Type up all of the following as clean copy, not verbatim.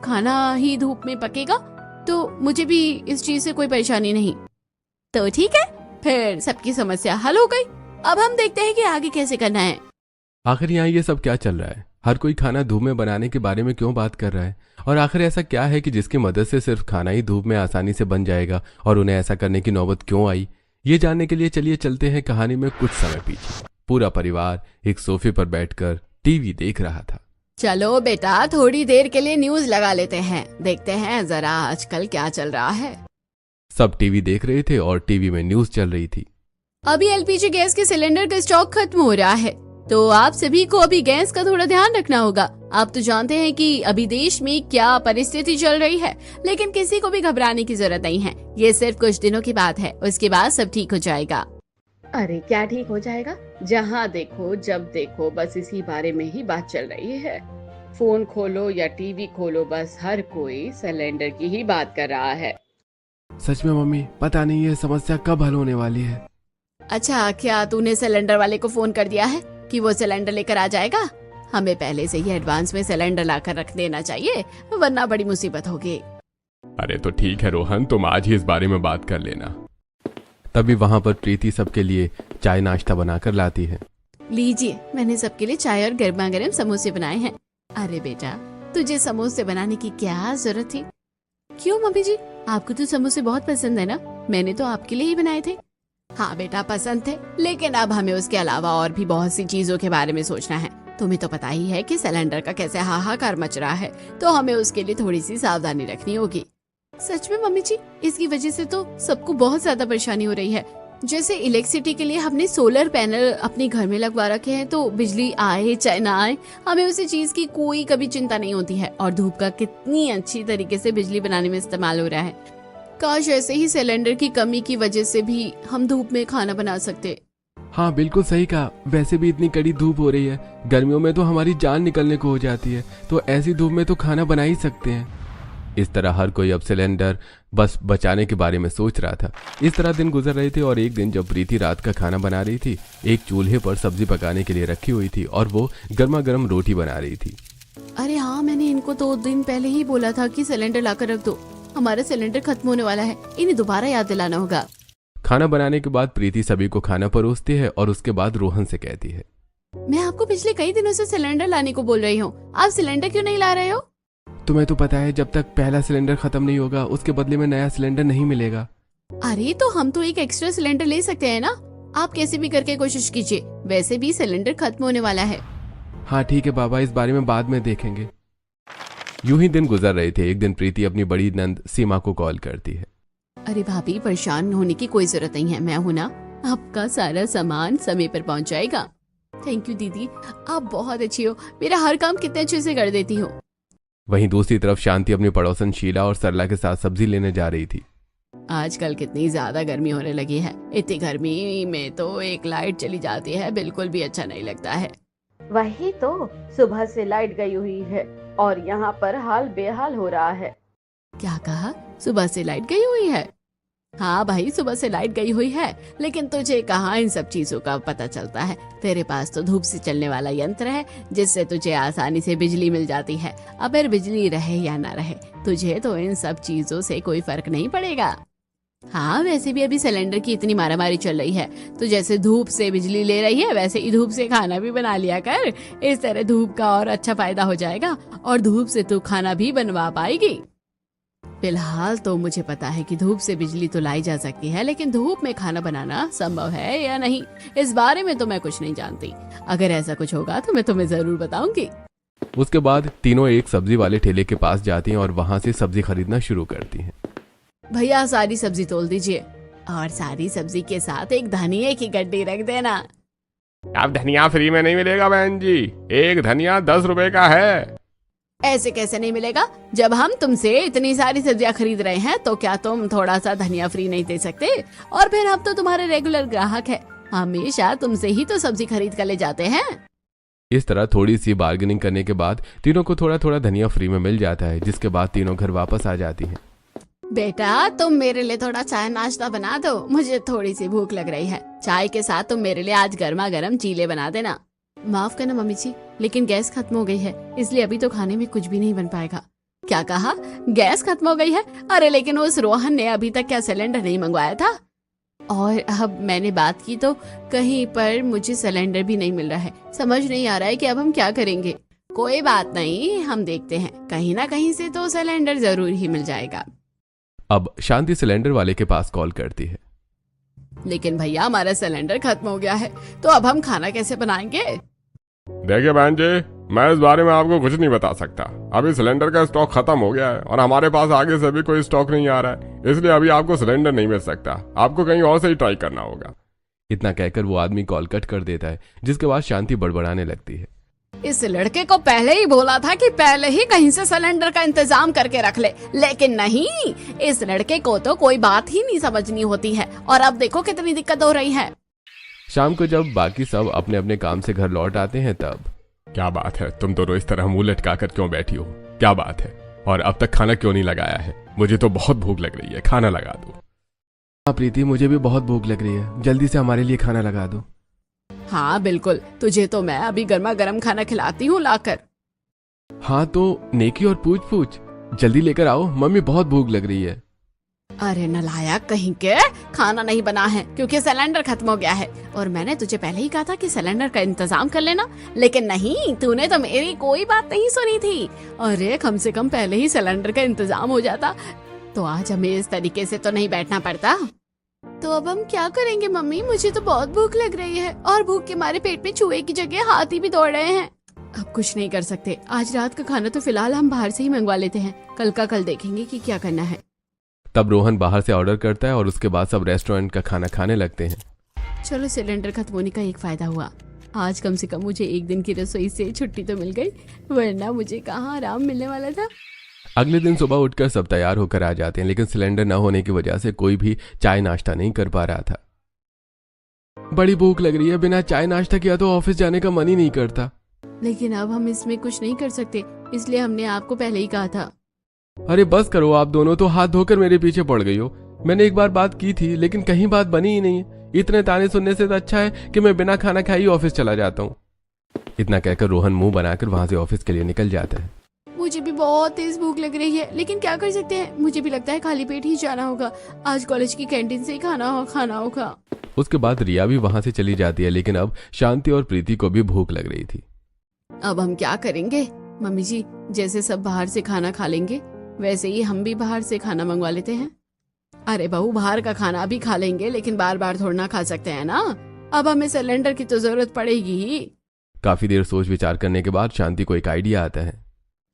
खाना ही धूप में पकेगा तो मुझे भी इस चीज से कोई परेशानी नहीं। तो ठीक है, फिर सबकी समस्या हल हो गई। अब हम देखते हैं कि आगे कैसे करना है। आखिर यहाँ ये सब क्या चल रहा है? हर कोई खाना धूप में बनाने के बारे में क्यों बात कर रहा है? और आखिर ऐसा क्या है कि जिसकी मदद से सिर्फ खाना ही धूप में आसानी से बन जाएगा और उन्हें ऐसा करने की नौबत क्यों आई? ये जानने के लिए चलिए चलते हैं कहानी में कुछ समय पीछे। पूरा परिवार एक सोफे पर बैठकर टीवी देख रहा था। चलो बेटा, थोड़ी देर के लिए न्यूज लगा लेते हैं, देखते हैं जरा आजकल क्या चल रहा है। सब टीवी देख रहे थे और टीवी में न्यूज चल रही थी। अभी एलपीजी गैस के सिलेंडर का स्टॉक खत्म हो रहा है, तो आप सभी को अभी गैस का थोड़ा ध्यान रखना होगा। आप तो जानते हैं कि अभी देश में क्या परिस्थिति चल रही है, लेकिन किसी को भी घबराने की जरूरत नहीं है। ये सिर्फ कुछ दिनों की बात है, उसके बाद सब ठीक हो जाएगा। अरे क्या ठीक हो जाएगा? जहाँ देखो जब देखो बस इसी बारे में ही बात चल रही है। फोन खोलो या टीवी खोलो, बस हर कोई सिलेंडर की ही बात कर रहा है। सच में मम्मी, पता नहीं ये समस्या कब हल होने वाली है। अच्छा, क्या तूने सिलेंडर वाले को फोन कर दिया है कि वो सिलेंडर लेकर आ जाएगा? हमें पहले से ही एडवांस में सिलेंडर लाकर रख देना चाहिए, वरना बड़ी मुसीबत होगी। अरे तो ठीक है रोहन, तुम आज ही इस बारे में बात कर लेना। तभी वहाँ पर प्रीति सबके लिए चाय नाश्ता बनाकर लाती है। लीजिए, मैंने सबके लिए चाय और गर्मा गर्म समोसे बनाए हैं। अरे बेटा, तुझे समोसे बनाने की क्या जरूरत थी? क्यों मम्मी जी, आपको तो समोसे बहुत पसंद है ना? मैंने तो आपके लिए ही बनाए थे। हाँ बेटा, पसंद थे, लेकिन अब हमें उसके अलावा और भी बहुत सी चीजों के बारे में सोचना है। तुम्हें तो पता ही है कि सिलेंडर का कैसे हाहाकार मच रहा है, तो हमें उसके लिए थोड़ी सी सावधानी रखनी होगी। सच में मम्मी जी, इसकी वजह से तो सबको बहुत ज्यादा परेशानी हो रही है। जैसे इलेक्ट्रिसिटी के लिए हमने सोलर पैनल अपने घर में लगवा रखे हैं, तो बिजली आए चाहे ना आए हमें उसी चीज की कोई कभी चिंता नहीं होती है। और धूप का कितनी अच्छी तरीके से बिजली बनाने में इस्तेमाल हो रहा है। काश ऐसे ही सिलेंडर की कमी की वजह से भी हम धूप में खाना बना सकते। हाँ बिल्कुल सही कहा। वैसे भी इतनी कड़ी धूप हो रही है, गर्मियों में तो हमारी जान निकलने को हो जाती है, तो ऐसी धूप में तो खाना बना ही सकते हैं। इस तरह हर कोई अब सिलेंडर बस बचाने के बारे में सोच रहा था। इस तरह दिन गुजर रहे थे और एक दिन जब प्रीति रात का खाना बना रही थी, एक चूल्हे पर सब्जी पकाने के लिए रखी हुई थी और वो गर्मा गर्म रोटी बना रही थी। अरे हाँ, मैंने इनको 2 दिन पहले ही बोला था कि सिलेंडर लाकर रख दो, हमारा सिलेंडर खत्म होने वाला है, इन्हें दोबारा याद दिलाना होगा। खाना बनाने के बाद प्रीति सभी को खाना परोसती है और उसके बाद रोहन से कहती है, मैं आपको पिछले कई दिनों से सिलेंडर लाने को बोल रही हूँ, आप सिलेंडर क्यों नहीं ला रहे हो? तुम्हें तो पता है जब तक पहला सिलेंडर खत्म नहीं होगा उसके बदले में नया सिलेंडर नहीं मिलेगा। अरे तो हम तो एक एक्स्ट्रा सिलेंडर ले सकते हैं ना, आप कैसे भी करके कोशिश कीजिए, वैसे भी सिलेंडर खत्म होने वाला है। हाँ ठीक है बाबा, इस बारे में बाद में देखेंगे। यूं ही दिन गुजर रहे थे। एक दिन प्रीति अपनी बड़ी नंद सीमा को कॉल करती है। अरे भाभी, परेशान होने की कोई जरूरत नहीं है, मैं हूँ ना, आपका सारा सामान समय पर पहुँच जाएगा। थैंक यू दीदी, आप बहुत अच्छी हो, मेरा हर काम कितने अच्छे से कर देती हो। वहीं दूसरी तरफ शांति अपनी पड़ोसन शीला और सरला के साथ सब्जी लेने जा रही थी। आजकल कितनी ज्यादा गर्मी होने लगी है, इतनी गर्मी में तो एक लाइट चली जाती है, बिल्कुल भी अच्छा नहीं लगता है। वही तो, सुबह से लाइट गई हुई है और यहाँ पर हाल बेहाल हो रहा है। क्या कहा? सुबह से लाइट गई हुई है? हाँ भाई, सुबह से लाइट गई हुई है, लेकिन तुझे कहाँ इन सब चीजों का पता चलता है? तेरे पास तो धूप से चलने वाला यंत्र है जिससे तुझे आसानी से बिजली मिल जाती है। अब फिर बिजली रहे या ना रहे, तुझे तो इन सब चीजों से कोई फर्क नहीं पड़ेगा। हाँ, वैसे भी अभी सिलेंडर की इतनी मारामारी चल रही है, तो जैसे धूप से बिजली ले रही है वैसे ही धूप से खाना भी बना लिया कर। इस तरह धूप का और अच्छा फायदा हो जाएगा और धूप से तू खाना भी बनवा पाएगी। फिलहाल तो मुझे पता है कि धूप से बिजली तो लाई जा सकती है, लेकिन धूप में खाना बनाना संभव है या नहीं, इस बारे में तो मैं कुछ नहीं जानती। अगर ऐसा कुछ होगा तो मैं तुम्हें जरूर बताऊंगी। उसके बाद तीनों एक सब्जी वाले ठेले के पास जाती हैं और वहां से सब्जी खरीदना शुरू करती हैं। भैया, सारी सब्जी तोल दीजिए और सारी सब्जी के साथ एक धनिया की गड्डी रख देना। अब धनिया फ्री में नहीं मिलेगा बहन जी, एक धनिया 10 रुपए का है। ऐसे कैसे नहीं मिलेगा? जब हम तुमसे इतनी सारी सब्जियां खरीद रहे हैं तो क्या तुम थोड़ा सा धनिया फ्री नहीं दे सकते? और फिर हम तो तुम्हारे रेगुलर ग्राहक हैं, हमेशा तुमसे ही तो सब्जी खरीद कर ले जाते हैं। इस तरह थोड़ी सी बार्गेनिंग करने के बाद तीनों को थोड़ा थोड़ा धनिया फ्री में मिल जाता है, जिसके बाद तीनों घर वापस आ जाती हैं। बेटा, तुम मेरे लिए थोड़ा चाय नाश्ता बना दो, मुझे थोड़ी सी भूख लग रही है। चाय के साथ तुम मेरे लिए आज गर्मा गर्म चीले बना देना। माफ करना मम्मी जी, लेकिन गैस खत्म हो गई है, इसलिए अभी तो खाने में कुछ भी नहीं बन पाएगा। क्या कहा? गैस खत्म हो गई है? अरे लेकिन उस रोहन ने अभी तक क्या सिलेंडर नहीं मंगवाया था? और अब मैंने बात की तो कहीं पर मुझे सिलेंडर भी नहीं मिल रहा है। समझ नहीं आ रहा है कि अब हम क्या करेंगे। कोई बात नहीं, हम देखते हैं, कहीं ना कहीं से तो सिलेंडर जरूर ही मिल जाएगा। अब शांति सिलेंडर वाले के पास कॉल करती है। लेकिन भैया हमारा सिलेंडर खत्म हो गया है, तो अब हम खाना कैसे बनाएंगे? देखिए बहन जी, मैं इस बारे में आपको कुछ नहीं बता सकता। अभी सिलेंडर का स्टॉक खत्म हो गया है और हमारे पास आगे से भी कोई स्टॉक नहीं आ रहा है, इसलिए अभी आपको सिलेंडर नहीं मिल सकता। आपको कहीं और से ही ट्राई करना होगा। इतना कहकर वो आदमी कॉल कट कर देता है, जिसके बाद शांति बड़बड़ाने लगती है। इस लड़के को पहले ही बोला था कि पहले ही कहीं से सिलेंडर का इंतजाम करके रख ले, लेकिन नहीं, इस लड़के को तो कोई बात ही नहीं समझनी होती है। और अब देखो कितनी दिक्कत हो रही है। शाम को जब बाकी सब अपने अपने काम से घर लौट आते हैं तब क्या बात है, तुम दोनों इस तरह मुंह लटका कर क्यों बैठी हो? क्या बात है? और अब तक खाना क्यों नहीं लगाया है? मुझे तो बहुत भूख लग रही है, खाना लगा दो। हाँ प्रीति, मुझे भी बहुत भूख लग रही है, जल्दी से हमारे लिए खाना लगा दो। हाँ बिल्कुल, तुझे तो मैं अभी गर्मा गर्म खाना खिलाती हूँ लाकर। हाँ तो नेकी और पूछ पूछ जल्दी लेकर आओ, मम्मी बहुत भूख लग रही है। अरे नलायक कहीं के, खाना नहीं बना है क्योंकि सिलेंडर खत्म हो गया है। और मैंने तुझे पहले ही कहा था कि सिलेंडर का इंतजाम कर लेना, लेकिन नहीं, तूने तो मेरी कोई बात नहीं सुनी थी। अरे कम से कम पहले ही सिलेंडर का इंतजाम हो जाता तो आज हमें इस तरीके से तो नहीं बैठना पड़ता। तो अब हम क्या करेंगे मम्मी? मुझे तो बहुत भूख लग रही है और भूख के मारे पेट में चूहे की जगह हाथी भी दौड़ रहे हैं। अब कुछ नहीं कर सकते, आज रात का खाना तो फिलहाल हम बाहर से ही मंगवा लेते हैं, कल का कल देखेंगे कि क्या करना है। तब रोहन बाहर से ऑर्डर करता है और उसके बाद सब रेस्टोरेंट का खाना खाने लगते हैं। चलो, सिलेंडर खत्म होने का एक फायदा हुआ। आज कम से कम मुझे एक दिन की रसोई से छुट्टी तो मिल गई, वरना मुझे कहाँ आराम मिलने वाला था। अगले दिन सुबह उठकर सब तैयार होकर आ जाते हैं, लेकिन सिलेंडर न होने की वजह से कोई भी चाय नाश्ता नहीं कर पा रहा था। बड़ी भूख लग रही है, बिना चाय नाश्ता किया तो ऑफिस जाने का मन ही नहीं करता। लेकिन अब हम इसमें कुछ नहीं कर सकते, इसलिए हमने आपको पहले ही कहा था। अरे बस करो, आप दोनों तो हाथ धोकर मेरे पीछे पड़ गई हो। मैंने एक बार बात की थी, लेकिन कहीं बात बनी ही नहीं है। इतने ताने सुनने से तो अच्छा है कि मैं बिना खाना खाए ही ऑफिस चला जाता हूँ। इतना कहकर रोहन मुंह बनाकर वहां से ऑफिस के लिए निकल जाता है। मुझे भी बहुत तेज भूख लग रही है, लेकिन क्या कर सकते हैं, मुझे भी लगता है खाली पेट ही जाना होगा। आज कॉलेज की कैंटीन से ही खाना होगा। उसके बाद रिया भी वहां से चली जाती है, लेकिन अब शांति और प्रीति को भी भूख लग रही थी। अब हम क्या करेंगे मम्मी जी? जैसे सब बाहर से खाना खा लेंगे, वैसे ही हम भी बाहर से खाना मंगवा लेते हैं। अरे बहू, बाहर का खाना भी खा लेंगे, लेकिन बार बार थोड़ा ना खा सकते हैं ना। अब हमें सिलेंडर की तो जरूरत पड़ेगी ही। काफी देर सोच विचार करने के बाद शांति को एक आइडिया आता है।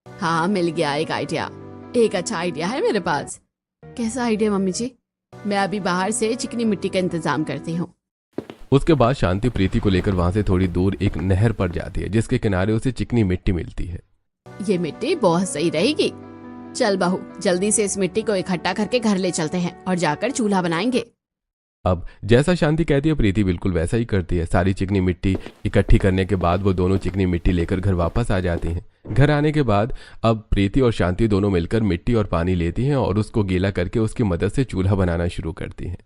हाँ, मिल गया एक आइडिया। एक अच्छा आइडिया है मेरे पास। कैसा आइडिया मम्मी जी? मैं अभी बाहर से चिकनी मिट्टी का इंतजाम करती हूँ। उसके बाद शांति प्रीति को लेकर वहां से थोड़ी दूर एक नहर पर जाती है, जिसके किनारे उसे चिकनी मिट्टी मिलती है। ये मिट्टी बहुत सही रहेगी। चल बहू, जल्दी से इस मिट्टी को इकट्ठा करके घर ले चलते हैं और जाकर चूल्हा बनाएंगे। अब जैसा शांति कहती है प्रीति बिल्कुल वैसा ही करती है। सारी चिकनी मिट्टी इकट्ठी करने के बाद वो दोनों चिकनी मिट्टी लेकर घर वापस आ जाती हैं। घर आने के बाद अब प्रीति और शांति दोनों मिलकर मिट्टी और पानी लेती हैं और उसको गीला करके उसकी मदद से चूल्हा बनाना शुरू करती हैं।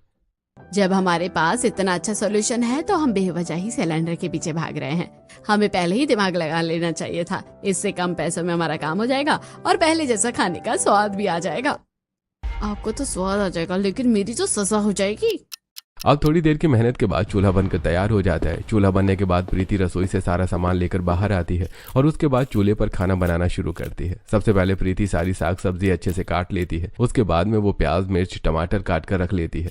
जब हमारे पास इतना अच्छा सॉल्यूशन है तो हम बेवजह ही सिलेंडर के पीछे भाग रहे हैं। हमें पहले ही दिमाग लगा लेना चाहिए था। इससे कम पैसों में हमारा काम हो जाएगा और पहले जैसा खाने का स्वाद भी आ जाएगा। आपको तो स्वाद आ जाएगा, लेकिन मेरी तो सजा हो जाएगी। अब थोड़ी देर की मेहनत के बाद चूल्हा बनकर तैयार हो जाता है। चूल्हा बनने के बाद प्रीति रसोई से सारा सामान लेकर बाहर आती है और उसके बाद चूल्हे पर खाना बनाना शुरू करती है। सबसे पहले प्रीति सारी साग सब्जी अच्छे से काट लेती है। उसके बाद में वो प्याज मिर्च टमाटर काट कर रख लेती है।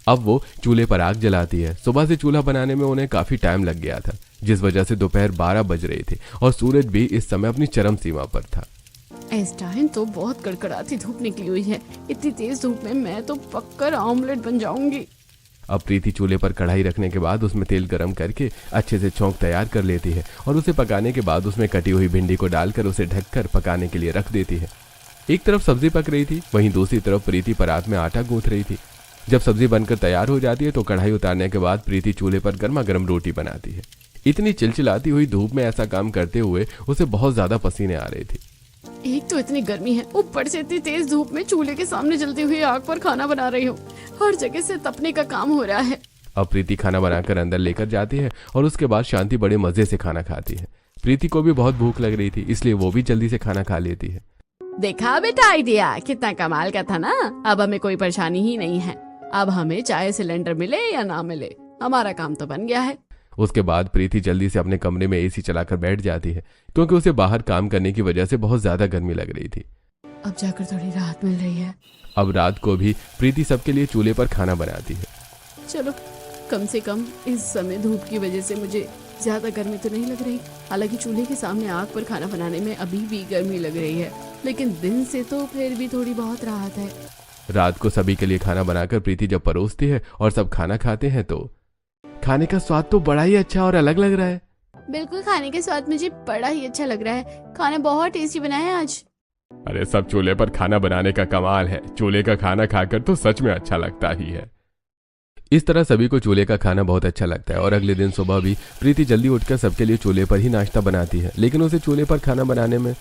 अब वो चूल्हे पर आग जलाती है। सुबह से चूल्हा बनाने में उन्हें काफी टाइम लग गया था, जिस वजह से दोपहर 12 बज रहे थे और सूरज भी इस समय अपनी चरम सीमा पर था। इस टाइम तो बहुत कड़कड़ाती धूप निकली हुई है। इतनी तेज धूप में मैं तो पक्कर ऑमलेट बन जाऊंगी। अब प्रीति चूल्हे पर कढ़ाई रखने के बाद उसमें तेल गरम करके अच्छे से छौंक तैयार कर लेती है और उसे पकाने के बाद उसमें कटी हुई भिंडी को डालकर उसे ढककर पकाने के लिए रख देती है। एक तरफ सब्जी पक रही थी, वहीं दूसरी तरफ प्रीति परात में आटा गूंथ रही थी। जब सब्जी बनकर तैयार हो जाती है तो कढ़ाई उतारने के बाद प्रीति चूल्हे पर गर्मा गर्म रोटी बनाती है। इतनी चिलचिलाती हुई धूप में ऐसा काम करते हुए उसे बहुत ज्यादा पसीने आ रहे थे। एक तो इतनी गर्मी है, ऊपर से इतनी तेज धूप में चूल्हे के सामने जलती हुई आग पर खाना बना रही हूँ। हर जगह से तपने का काम हो रहा है। अब प्रीति खाना बनाकर अंदर लेकर जाती है और उसके बाद शांति बड़े मजे से खाना खाती है। प्रीति को भी बहुत भूख लग रही थी, इसलिए वो भी जल्दी से खाना खा लेती है। देखा बेटा, आइडिया कितना कमाल का था ना। अब हमें कोई परेशानी ही नहीं है। अब हमें चाहे सिलेंडर मिले या ना मिले, हमारा काम तो बन गया है। उसके बाद प्रीति जल्दी से अपने कमरे में एसी चलाकर बैठ जाती है, क्योंकि उसे बाहर काम करने की वजह से बहुत ज्यादा गर्मी लग रही थी। अब जाकर थोड़ी राहत मिल रही है। अब रात को भी प्रीति सबके लिए चूल्हे पर खाना बनाती है। चलो, कम से कम इस समय धूप की वजह से मुझे ज्यादा गर्मी तो नहीं लग रही। हालांकि चूल्हे के सामने आग पर खाना बनाने में अभी भी गर्मी लग रही है, लेकिन दिन से तो फिर भी थोड़ी बहुत राहत है। रात को सभी के लिए खाना बनाकर प्रीति जब परोसती है और सब खाना खाते हैं तो खाने का स्वाद तो बड़ा ही अच्छा और अलग लग रहा है। बिल्कुल, खाने के स्वाद मुझे बड़ा ही अच्छा लग रहा है। खाना बहुत टेस्टी बना है आज। अरे सब चूल्हे पर खाना बनाने का कमाल है। चूल्हे का खाना खाकर तो सच में अच्छा लगता ही है। इस तरह सभी को चूल्हे का खाना बहुत अच्छा लगता है और अगले दिन सुबह भी प्रीति जल्दी उठकर सबके लिए चूल्हे पर ही नाश्ता बनाती है। लेकिन उसे चूल्हे पर खाना बनाने में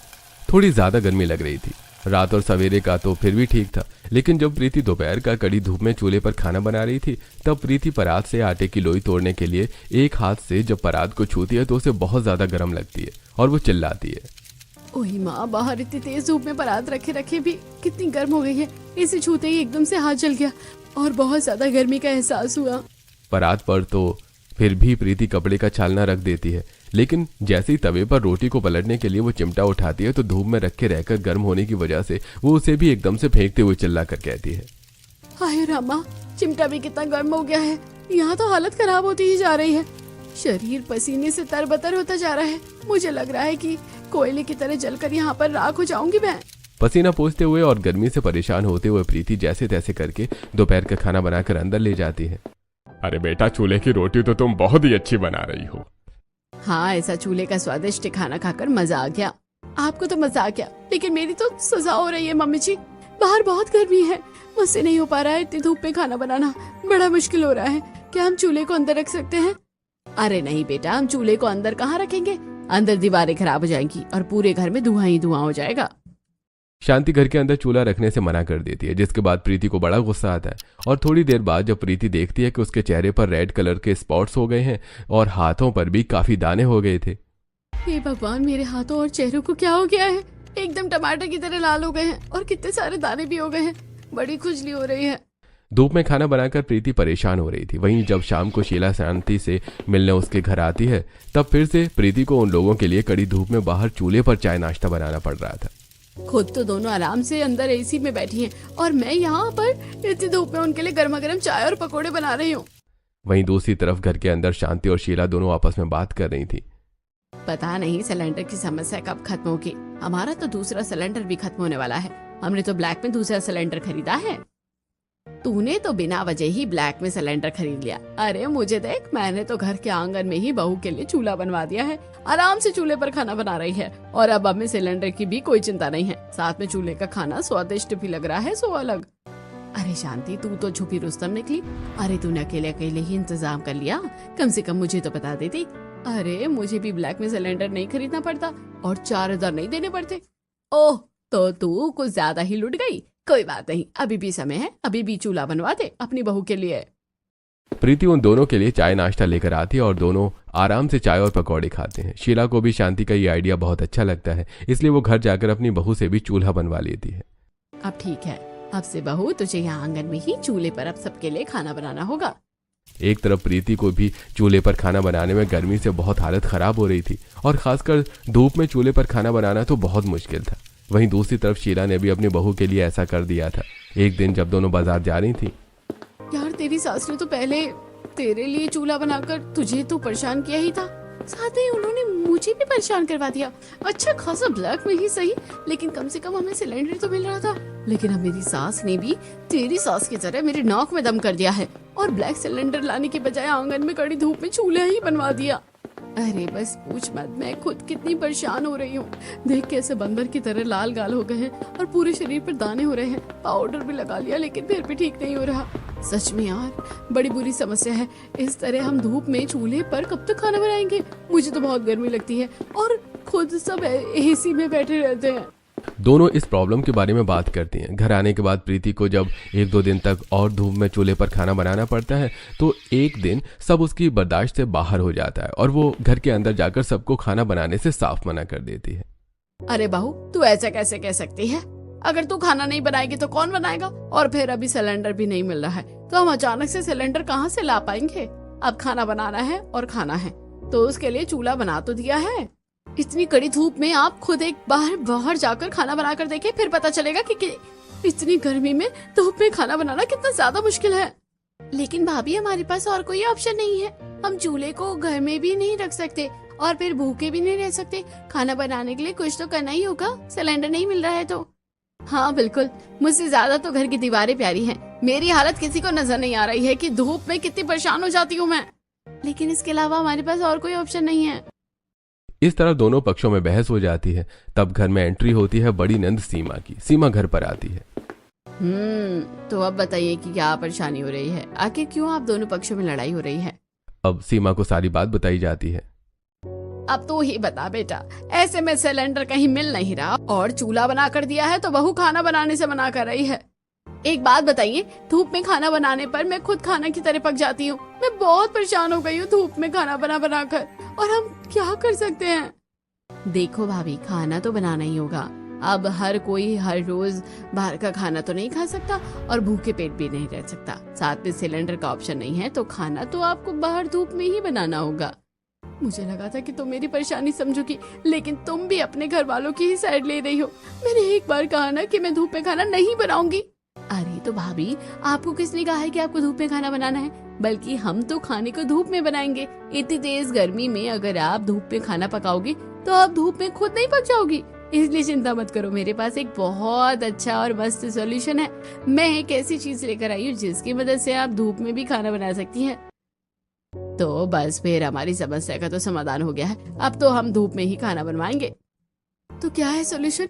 थोड़ी ज्यादा गर्मी लग रही थी। रात और सवेरे का तो फिर भी ठीक था, लेकिन जब प्रीति दोपहर का कड़ी धूप में चूल्हे पर खाना बना रही थी तब प्रीति परात से आटे की लोई तोड़ने के लिए एक हाथ से जब परात को छूती है तो उसे बहुत ज्यादा गर्म लगती है और वो चिल्लाती है, ओही माँ, बाहर इतनी तेज धूप में परात रखे रखे भी कितनी गर्म हो गई है। इसे छूते ही एकदम से हाथ जल गया और बहुत ज्यादा गर्मी का एहसास हुआ। परात पर तो फिर भी प्रीति कपड़े का छालना रख देती है, लेकिन जैसे ही तवे पर रोटी को पलटने के लिए वो चिमटा उठाती है तो धूप में रखे रहकर गर्म होने की वजह से वो उसे भी एकदम से फेंकते हुए चिल्लाकर कहती है, हाय रामा, चिमटा भी कितना गर्म हो गया है। यहाँ तो हालत खराब होती ही जा रही है। शरीर पसीने से तरबतर होता जा रहा है। मुझे लग रहा है कि कोयले की तरह जलकर यहाँ पर राख हो जाऊंगी मैं। पसीना पोंछते हुए और गर्मी से परेशान होते हुए प्रीति जैसे तैसे करके दोपहर का खाना बनाकर अंदर ले जाती है। अरे बेटा, चूल्हे की रोटी तो तुम बहुत ही अच्छी बना रही हो। हाँ, ऐसा चूल्हे का स्वादिष्ट खाना खाकर मजा आ गया। आपको तो मजा आ गया, लेकिन मेरी तो सजा हो रही है मम्मी जी। बाहर बहुत गर्मी है, मुझसे नहीं हो पा रहा है इतनी धूप में खाना बनाना। बड़ा मुश्किल हो रहा है। क्या हम चूल्हे को अंदर रख सकते हैं? अरे नहीं बेटा, हम चूल्हे को अंदर कहाँ रखेंगे। अंदर दीवारें खराब हो जाएंगी और पूरे घर में धुआं ही धुआं हो जाएगा। शांति घर के अंदर चूल्हा रखने से मना कर देती है, जिसके बाद प्रीति को बड़ा गुस्सा आता है। और थोड़ी देर बाद जब प्रीति देखती है कि उसके चेहरे पर रेड कलर के स्पॉट्स हो गए हैं और हाथों पर भी काफी दाने हो गए थे। हे भगवान, मेरे हाथों और चेहरों को क्या हो गया है? एकदम टमाटर की तरह लाल हो गए हैं और कितने सारे दाने भी हो गए हैं। बड़ी खुजली हो रही है। धूप में खाना बनाकर प्रीति परेशान हो रही थी। वहीं जब शाम को शीला शांति से मिलने उसके घर आती है तब फिर से प्रीति को उन लोगों के लिए कड़ी धूप में बाहर चूल्हे पर चाय नाश्ता बनाना पड़ रहा था। खुद तो दोनों आराम से अंदर एसी में बैठी हैं और मैं यहाँ पर इतनी धूप में उनके लिए गर्मा गर्म चाय और पकोड़े बना रही हूँ। वहीं दूसरी तरफ घर के अंदर शांति और शीला दोनों आपस में बात कर रही थी। पता नहीं सिलेंडर की समस्या कब खत्म होगी। हमारा तो दूसरा सिलेंडर भी खत्म होने वाला है। हमने तो ब्लैक में दूसरा सिलेंडर खरीदा है। तूने तो बिना वजह ही ब्लैक में सिलेंडर खरीद लिया। अरे मुझे देख, मैंने तो घर के आंगन में ही बहू के लिए चूल्हा बनवा दिया है। आराम से चूल्हे पर खाना बना रही है और अब हमें सिलेंडर की भी कोई चिंता नहीं है। साथ में चूल्हे का खाना स्वादिष्ट भी लग रहा है, सो अलग। अरे शांति, तू तो छुपी रुस्तम निकली। अरे तूने अकेले अकेले ही इंतजाम कर लिया। कम से कम मुझे तो बता देती। अरे मुझे भी ब्लैक में सिलेंडर नहीं खरीदना पड़ता और 4,000 नहीं देने पड़ते। ओह, तो तू कुछ ज्यादा ही लुट गई। कोई बात नहीं, अभी भी समय है, अभी भी चूल्हा बनवा दे अपनी बहू के लिए। प्रीति उन दोनों के लिए चाय नाश्ता लेकर आती है और दोनों आराम से चाय और पकौड़े खाते हैं। शीला को भी शांति का ये आइडिया बहुत अच्छा लगता है, इसलिए वो घर जाकर अपनी बहू से भी चूल्हा बनवा लेती है। अब ठीक है, अब से बहू तुझे यहाँ आंगन में ही चूल्हे पर अब सबके लिए खाना बनाना होगा। एक तरफ प्रीति को भी चूल्हे पर खाना बनाने में गर्मी से बहुत हालत खराब हो रही थी और खासकर धूप में चूल्हे पर खाना बनाना तो बहुत मुश्किल था। वहीं दूसरी तरफ शीला ने भी अपनी बहू के लिए ऐसा कर दिया था। एक दिन जब दोनों बाजार जा रही थी, यार तेरी सास ने तो पहले तेरे लिए चूल्हा बनाकर तुझे तो परेशान किया ही था, साथ ही उन्होंने मुझे भी परेशान करवा दिया। अच्छा खासा ब्लैक में ही सही, लेकिन कम से कम हमें सिलेंडर तो मिल रहा था। लेकिन अब मेरी सास ने भी तेरी सास की तरह मेरी नाक में दम कर दिया है और ब्लैक सिलेंडर लाने के बजाय आंगन में कड़ी धूप में चूल्हा ही बनवा दिया। अरे बस पूछ मत, मैं खुद कितनी परेशान हो रही हूँ। देख कैसे बंदर की तरह लाल गाल हो गए हैं और पूरे शरीर पर दाने हो रहे हैं। पाउडर भी लगा लिया लेकिन फिर भी ठीक नहीं हो रहा। सच में यार, बड़ी बुरी समस्या है। इस तरह हम धूप में चूल्हे पर कब तक खाना बनाएंगे? मुझे तो बहुत गर्मी लगती है और खुद सब एसी में बैठे रहते हैं। दोनों इस प्रॉब्लम के बारे में बात करती हैं। घर आने के बाद प्रीति को जब 1-2 दिन तक और धूप में चूल्हे पर खाना बनाना पड़ता है तो एक दिन सब उसकी बर्दाश्त से बाहर हो जाता है और वो घर के अंदर जाकर सबको खाना बनाने से साफ मना कर देती है। अरे बहू, तू ऐसा कैसे कह सकती है? अगर तू खाना नहीं बनाएगी तो कौन बनाएगा? और फिर अभी सिलेंडर भी नहीं मिल रहा है, तो हम अचानक से सिलेंडर कहाँ से ला पाएंगे? अब खाना बनाना है और खाना है, तो उसके लिए चूल्हा बना तो दिया है। इतनी कड़ी धूप में आप खुद एक बार बाहर जाकर खाना बना कर देखें, फिर पता चलेगा कि इतनी गर्मी में धूप में खाना बनाना कितना ज्यादा मुश्किल है। लेकिन भाभी, हमारे पास और कोई ऑप्शन नहीं है। हम चूल्हे को घर में भी नहीं रख सकते और फिर भूखे भी नहीं रह सकते। खाना बनाने के लिए कुछ तो करना ही होगा, सिलेंडर नहीं मिल रहा है तो। हाँ बिल्कुल, मुझसे ज्यादा तो घर की दीवारें प्यारी हैं। मेरी हालत किसी को नजर नहीं आ रही है कि धूप में कितनी परेशान हो जाती हूँ मैं। लेकिन इसके अलावा हमारे पास और कोई ऑप्शन नहीं है। इस तरह दोनों पक्षों में बहस हो जाती है। तब घर में एंट्री होती है बड़ी नंद सीमा की। सीमा घर पर आती है। तो अब बताइए कि क्या परेशानी हो रही है? आखिर क्यों आप दोनों पक्षों में लड़ाई हो रही है? अब सीमा को सारी बात बताई जाती है। अब तू ही बता बेटा, ऐसे में सिलेंडर कहीं मिल नहीं रहा और चूल्हा बना कर दिया है तो बहू खाना बनाने से मना कर रही है। एक बात बताइए, धूप में खाना बनाने पर मैं खुद खाना की तरह पक जाती हूँ। मैं बहुत परेशान हो गई हूँ धूप में खाना बना कर, और हम क्या कर सकते हैं? देखो भाभी, खाना तो बनाना ही होगा। अब हर कोई हर रोज बाहर का खाना तो नहीं खा सकता और भूखे पेट भी नहीं रह सकता। साथ में सिलेंडर का ऑप्शन नहीं है, तो खाना तो आपको बाहर धूप में ही बनाना होगा। मुझे लगा था कि तुम मेरी परेशानी समझोगी, लेकिन तुम भी अपने घर वालों की ही साइड ले रही हो। मैंने एक बार कहा ना कि मैं धूप में खाना नहीं बनाऊंगी। अरे तो भाभी, आपको किसने कहा है कि आपको धूप में खाना बनाना है? बल्कि हम तो खाने को धूप में बनाएंगे। इतनी तेज गर्मी में अगर आप धूप में खाना पकाओगी तो आप धूप में खुद नहीं पक जाओगी। इसलिए चिंता मत करो, मेरे पास एक बहुत अच्छा और मस्त सॉल्यूशन है। मैं एक ऐसी चीज लेकर आई हूँ जिसकी मदद से आप धूप में भी खाना बना सकती हैं। तो बस फिर हमारी समस्या का तो समाधान हो गया है। अब तो हम धूप में ही खाना बनवाएंगे। तो क्या है सॉल्यूशन?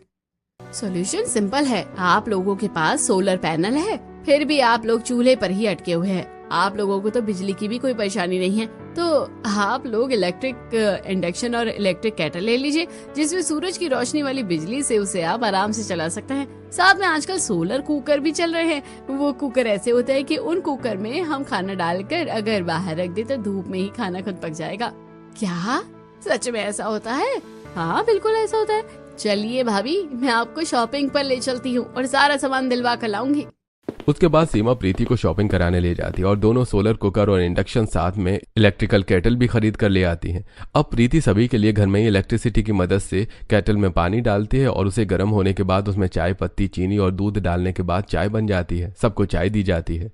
सॉल्यूशन सिंपल है। आप लोगों के पास सोलर पैनल है, फिर भी आप लोग चूल्हे पर ही अटके हुए हैं। आप लोगों को तो बिजली की भी कोई परेशानी नहीं है, तो आप लोग इलेक्ट्रिक इंडक्शन और इलेक्ट्रिक केटल ले लीजिए, जिसमें सूरज की रोशनी वाली बिजली से उसे आप आराम से चला सकते हैं। साथ में आजकल सोलर कुकर भी चल रहे हैं। वो कुकर ऐसे होते हैं कि उन कुकर में हम खाना डालकर अगर बाहर रख दे तो धूप में ही खाना खुद पक जाएगा। क्या सच में ऐसा होता है? हाँ बिल्कुल ऐसा होता है। चलिए भाभी, मैं आपको शॉपिंग पर ले चलती हूँ और सारा सामान दिलवा कर लाऊंगी। उसके बाद सीमा प्रीति को शॉपिंग कराने ले जाती है और दोनों सोलर कुकर और इंडक्शन साथ में इलेक्ट्रिकल केटल भी खरीद कर ले आती हैं। अब प्रीति सभी के लिए घर में ही इलेक्ट्रिसिटी की मदद से केटल में पानी डालती है और उसे गर्म होने के बाद उसमें चाय पत्ती, चीनी और दूध डालने के बाद चाय बन जाती है। सबको चाय दी जाती है।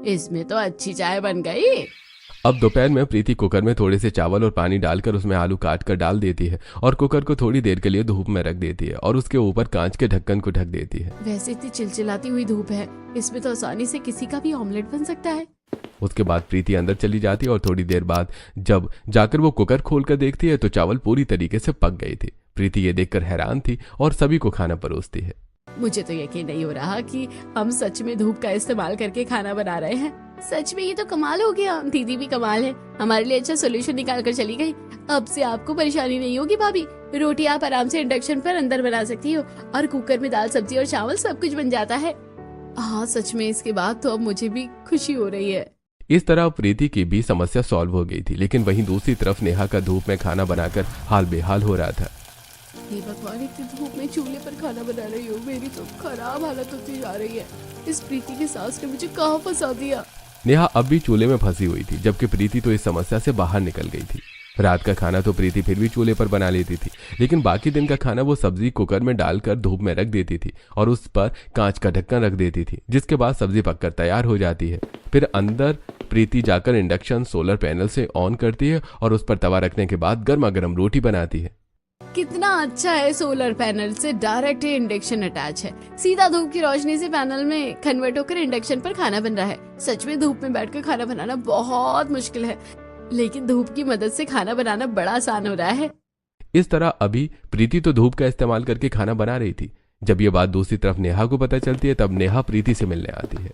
इसमें तो अच्छी चाय बन गई। अब दोपहर में प्रीति कुकर में थोड़े से चावल और पानी डालकर उसमें आलू काट कर डाल देती है और कुकर को थोड़ी देर के लिए धूप में रख देती है और उसके ऊपर कांच के ढक्कन को ढक देती है। वैसे इतनी चिलचिलाती हुई धूप है, इसमें तो आसानी से किसी का भी ऑमलेट बन सकता है। उसके बाद प्रीति अंदर चली जाती है और थोड़ी देर बाद जब जाकर वो कुकर खोलकर देखती है तो चावल पूरी तरीके से पक गई थी। प्रीति ये देखकर हैरान थी और सभी को खाना परोसती है। मुझे तो यकीन नहीं हो रहा कि हम सच में धूप का इस्तेमाल करके खाना बना रहे हैं। सच में ये तो कमाल हो गया। दीदी भी कमाल है, हमारे लिए अच्छा सोल्यूशन निकाल कर चली गई। अब से आपको परेशानी नहीं होगी भाभी। रोटी आप आराम से इंडक्शन पर अंदर बना सकती हो और कुकर में दाल, सब्जी और चावल सब कुछ बन जाता है। हाँ सच में, इसके बाद तो अब मुझे भी खुशी हो रही है। इस तरह प्रीति की भी समस्या सॉल्व हो गई थी, लेकिन वहीं दूसरी तरफ नेहा का धूप में खाना बनाकर हाल बेहाल हो रहा था। हे भगवान, इतनी धूप में चूल्हे पर खाना बना रही हो, मेरी तो खराब हालत होती जा रही है। इस प्रीति की सास ने मुझे कहाँ फंसा दिया। नेहा अब भी चूल्हे में फंसी हुई थी, जबकि प्रीति तो इस समस्या से बाहर निकल गई थी। रात का खाना तो प्रीति फिर भी चूल्हे पर बना लेती थी, लेकिन बाकी दिन का खाना वो सब्जी कुकर में डालकर धूप में रख देती थी और उस पर कांच का ढक्कन रख देती थी, जिसके बाद सब्जी पककर तैयार हो जाती है। फिर अंदर प्रीति जाकर इंडक्शन सोलर पैनल से ऑन करती है और उस पर तवा रखने के बाद गर्मा गर्म रोटी बनाती है। कितना अच्छा है, सोलर पैनल से डायरेक्ट इंडक्शन अटैच है। सीधा धूप की रोशनी से पैनल में कन्वर्ट होकर इंडक्शन पर खाना बन रहा है। सच में धूप में बैठकर खाना बनाना बहुत मुश्किल है, लेकिन धूप की मदद से खाना बनाना बड़ा आसान हो रहा है। इस तरह अभी प्रीति तो धूप का इस्तेमाल करके खाना बना रही थी। जब ये बात दूसरी तरफ नेहा को पता चलती है, तब नेहा प्रीति से मिलने आती है।